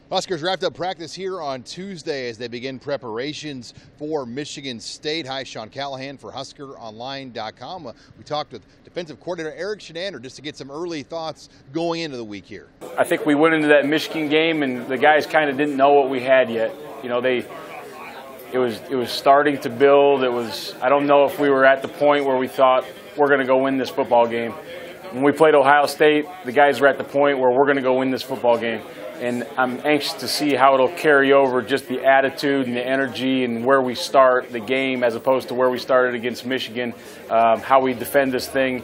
Huskers wrapped up practice here on Tuesday as they begin preparations for Michigan State. Hi, Sean Callahan for HuskerOnline.com. We talked with defensive coordinator Eric Shenander just to get some early thoughts going into the week here. I think we went into that Michigan game and the guys kind of didn't know what we had yet. You know, it was starting to build. I don't know if we were at the point where we thought we're going to go win this football game. When we played Ohio State, the guys were at the point where we're going to go win this football game. And I'm anxious to see how it'll carry over, just the attitude and the energy and where we start the game as opposed to where we started against Michigan, how we defend this thing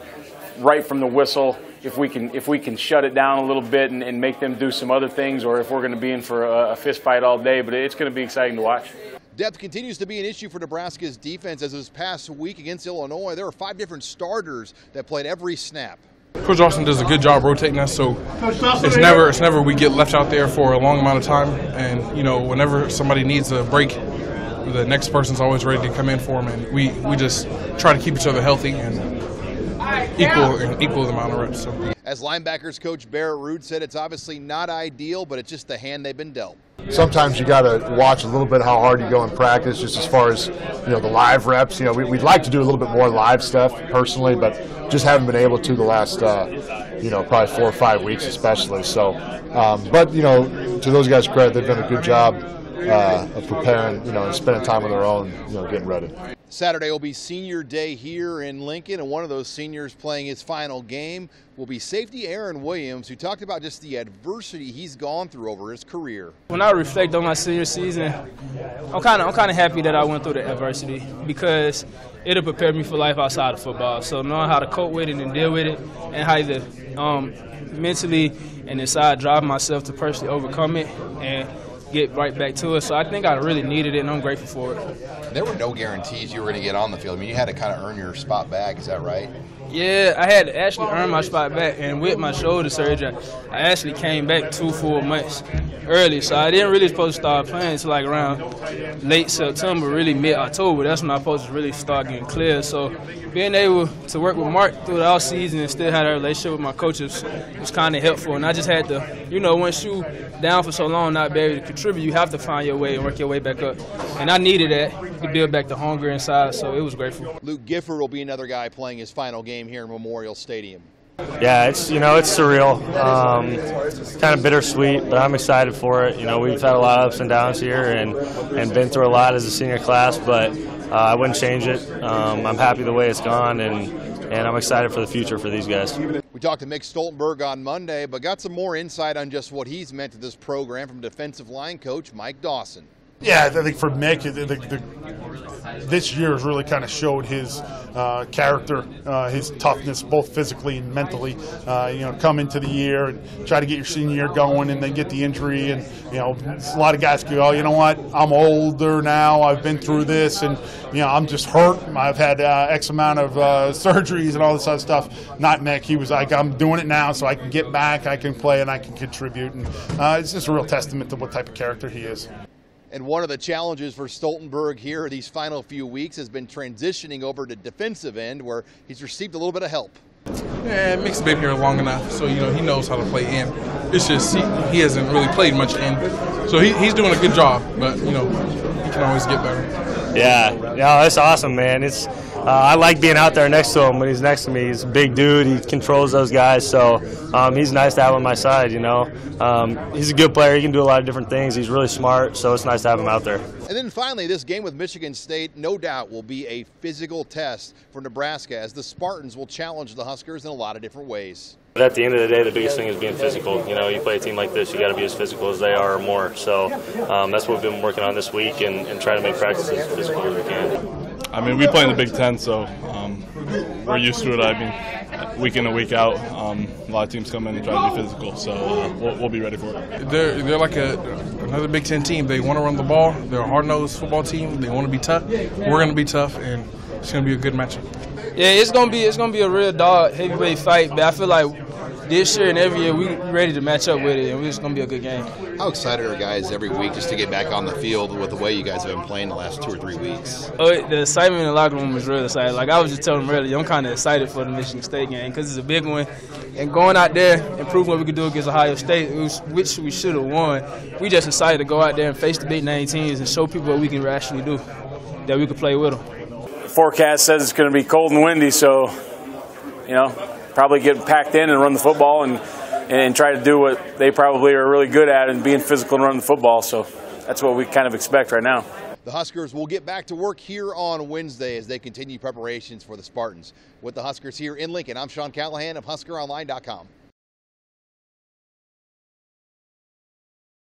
right from the whistle, if we can shut it down a little bit and make them do some other things, or if we're going to be in for a fist fight all day. But it's going to be exciting to watch. Depth continues to be an issue for Nebraska's defense, as this past week against Illinois, there were 5 different starters that played every snap. Coach Austin does a good job rotating us, so it's never we get left out there for a long amount of time. And you know, whenever somebody needs a break, the next person's always ready to come in for them, and we just try to keep each other healthy and equal the amount of reps. So. As linebackers coach Barrett Ruud said, it's obviously not ideal, but it's just the hand they've been dealt. Sometimes you got to watch a little bit how hard you go in practice, just as far as the live reps. We'd like to do a little bit more live stuff personally, but just haven't been able to the last probably 4 or 5 weeks especially. So, but to those guys' credit, they've done a good job of preparing, and spending time on their own, getting ready. Saturday will be senior day here in Lincoln, and one of those seniors playing his final game will be safety Aaron Williams, who talked about just the adversity he's gone through over his career. When I reflect on my senior season, I'm kind of happy that I went through the adversity, because it'll prepare me for life outside of football. So knowing how to cope with it and deal with it, and how to mentally and inside drive myself to personally overcome it and get right back to it. So I think I really needed it, and I'm grateful for it. There were no guarantees you were going to get on the field. I mean, you had to kind of earn your spot back. Is that right? Yeah, I had to actually earn my spot back, and with my shoulder surgery, I actually came back 2 full months early. So I didn't really supposed to start playing until like around late September, really mid-October. That's when I was supposed to really start getting clear. So being able to work with Mark through the offseason and still have a relationship with my coaches was kind of helpful. And I just had to, once you down for so long, not be able to contribute, you have to find your way and work your way back up. And I needed that to build back the hunger inside, so it was grateful. Luke Gifford will be another guy playing his final game here in Memorial Stadium. Yeah, it's it's surreal, kind of bittersweet, but I'm excited for it. We've had a lot of ups and downs here and been through a lot as a senior class, but I wouldn't change it. I'm happy the way it's gone, and I'm excited for the future for these guys. We talked to Mick Stoltenberg on Monday, but got some more insight on just what he's meant to this program from defensive line coach Mike Dawson. Yeah, I think for Mick, this year has really kind of showed his character, his toughness, both physically and mentally. Come into the year and try to get your senior year going, and then get the injury. And a lot of guys go, "Oh, you know what? I'm older now. I've been through this, and I'm just hurt. I've had X amount of surgeries and all this other stuff." Not Mick. He was like, "I'm doing it now, so I can get back, I can play, and I can contribute." And it's just a real testament to what type of character he is. And one of the challenges for Stoltenberg here these final few weeks has been transitioning over to defensive end, where he's received a little bit of help. Yeah, Mick's been here long enough, so he knows how to play in. It's just he hasn't really played much in, so he's doing a good job. But he can always get better. Yeah, that's awesome, man. I like being out there next to him when he's next to me. He's a big dude. He controls those guys, so he's nice to have on my side, He's a good player. He can do a lot of different things. He's really smart, so it's nice to have him out there. And then finally, this game with Michigan State, no doubt, will be a physical test for Nebraska, as the Spartans will challenge the Huskers in a lot of different ways. But at the end of the day, the biggest thing is being physical. You play a team like this, you got to be as physical as they are or more. So that's what we've been working on this week, and trying to make practice as physical as we can. I mean, we play in the Big Ten, so we're used to it. I mean, week in and week out, a lot of teams come in and try to be physical, so we'll be ready for it. They're like another Big Ten team. They want to run the ball. They're a hard-nosed football team. They want to be tough. We're going to be tough, and it's going to be a good matchup. Yeah, it's gonna be a real dog heavyweight fight, but I feel like this year and every year we ready to match up with it, and it's going to be a good game. How excited are guys every week just to get back on the field with the way you guys have been playing the last 2 or 3 weeks? Oh, the excitement in the locker room is real excited. Like I was just telling them earlier, I'm kind of excited for the Michigan State game because it's a big one. And going out there and proving what we could do against Ohio State, which we should have won, we just decided to go out there and face the big name teams and show people what we can actually do, that we could play with them. The forecast says it's going to be cold and windy, so, you know, probably get packed in and run the football and try to do what they probably are really good at and being physical and running the football. So that's what we kind of expect right now. The Huskers will get back to work here on Wednesday as they continue preparations for the Spartans. With the Huskers here in Lincoln, I'm Sean Callahan of HuskerOnline.com.